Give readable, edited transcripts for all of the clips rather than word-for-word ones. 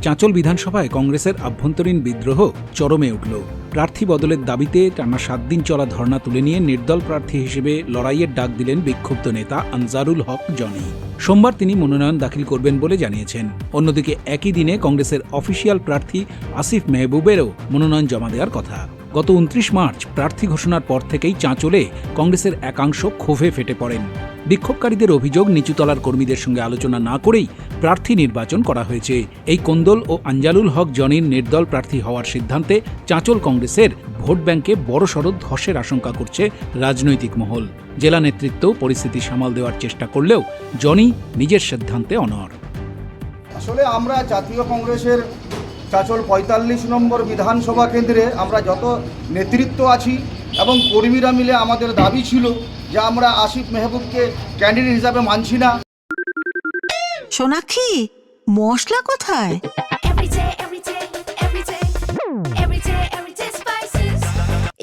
চাঁচল বিধানসভায় কংগ্রেসের আভ্যন্তরীণ বিদ্রোহ চরমে উঠল। প্রার্থী বদলের দাবিতে টানা 7 দিন চলা ধর্ণা তুলে নিয়ে নির্দল প্রার্থী হিসেবে লড়াইয়ের ডাক দিলেন বিক্ষুব্ধ নেতা আনজারুল হক জনি। সোমবার তিনি মনোনয়ন দাখিল করবেন বলে জানিয়েছেন। অন্যদিকে একই দিনে কংগ্রেসের অফিসিয়াল প্রার্থী আসিফ মেহবুবেরও মনোনয়ন জমা দেওয়ার কথা। গত 29 মার্চ প্রার্থী ঘোষণার পর থেকেই চাঁচলে কংগ্রেসের একাংশ ক্ষোভে ফেটে পড়েন। বিক্ষোভকারীদের অভিযোগ, নিচুতলার কর্মীদের সঙ্গে আলোচনা না করেই প্রার্থী নির্বাচন করা হয়েছে। এই কোন্দল ও আনজারুল হক জনির নির্দল প্রার্থী হওয়ার সিদ্ধান্তে চাঁচল কংগ্রেসের ভোট ব্যাংকে বড়সড় ধসের আশঙ্কা করছে রাজনৈতিক মহল। জেলা নেতৃত্ব পরিস্থিতি সামাল দেওয়ার চেষ্টা করলেও জনি নিজের সিদ্ধান্তে অনড়। আসলে আমরা জাতীয় কংগ্রেসের চাঁচল 45 নম্বর বিধানসভা কেন্দ্রে আমরা যত নেতৃত্ব আছি এবং কর্মীরা মিলে আমাদের দাবি ছিল যে আমরা আসিফ মেহবুবকে ক্যান্ডিডেট হিসাবে মানছি না। সোনাক্ষী, মশলা কোথায়?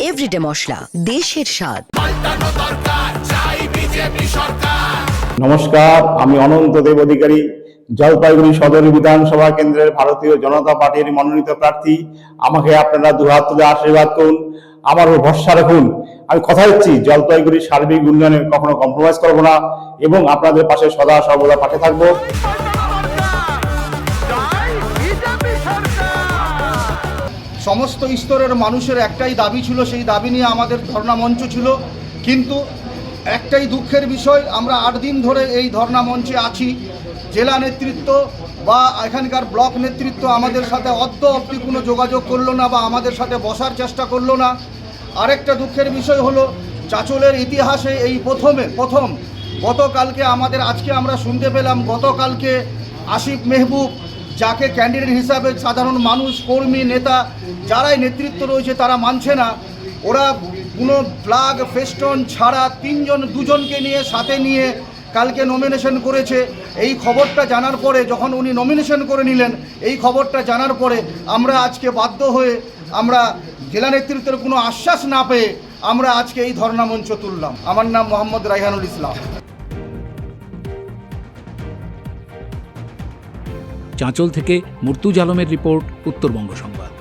এভরিডে মশলা, দেশের স্বাদ। নমস্কার, আমি অনন্ত দেব অধিকারী, জলপাইগুড়ি সদর বিধানসভা কেন্দ্রের ভারতীয় জনতা পার্টির মনোনীত প্রার্থী। আমাকে আপনারা দুহাত তুলে আশীর্বাদ করুন, আমার উপর ভরসা রাখুন। আমি কথা দিচ্ছি, জলপাইগুড়ির সার্বিক উন্নয়নে কখনো কম্প্রোমাইজ করব না এবং আপনাদের পাশে সদা সর্বদা পাশে থাকবো। সমস্ত স্তরের মানুষের একটাই দাবি ছিল, সেই দাবি নিয়ে আমাদের ধর্ণা মঞ্চ ছিল। কিন্তু একটাই দুঃখের বিষয়, আমরা 8 দিন ধরে এই ধর্ণা মঞ্চে আছি। জেলা নেতৃত্ব বা এখানকার ব্লক নেতৃত্ব আমাদের সাথে অব্দি কোনো যোগাযোগ করলো না বা আমাদের সাথে বসার চেষ্টা করলো না। আরেকটা দুঃখের বিষয় হলো, চাঁচলের ইতিহাসে এই প্রথম গতকালকে আজকে আমরা শুনতে পেলাম, গতকালকে আসিফ মেহবুব, যাকে ক্যান্ডিডেট হিসাবে সাধারণ মানুষ, কর্মী, নেতা যারাই নেতৃত্ব রয়েছে তারা মানছে না। ওরা কোনো ফ্ল্যাগ ফেস্টন ছাড়া 2জনকে নিয়ে সাথে নিয়ে কালকে নমিনেশন করেছে। এই খবরটা জানার পরে, যখন উনি নমিনেশন করে নিলেন, এই খবরটা জানার পরে আমরা আজকে বাধ্য হয়ে আমরা জেলা নেতৃত্বের কোনো আশ্বাস না পেয়ে আমরা আজকে এই ধর্ণা মঞ্চ তুললাম। আমার নাম মোহাম্মদ রায়হানুল ইসলাম। চাঁচল থেকে মুর্তুজ আলমের রিপোর্ট, উত্তরবঙ্গ সংবাদ।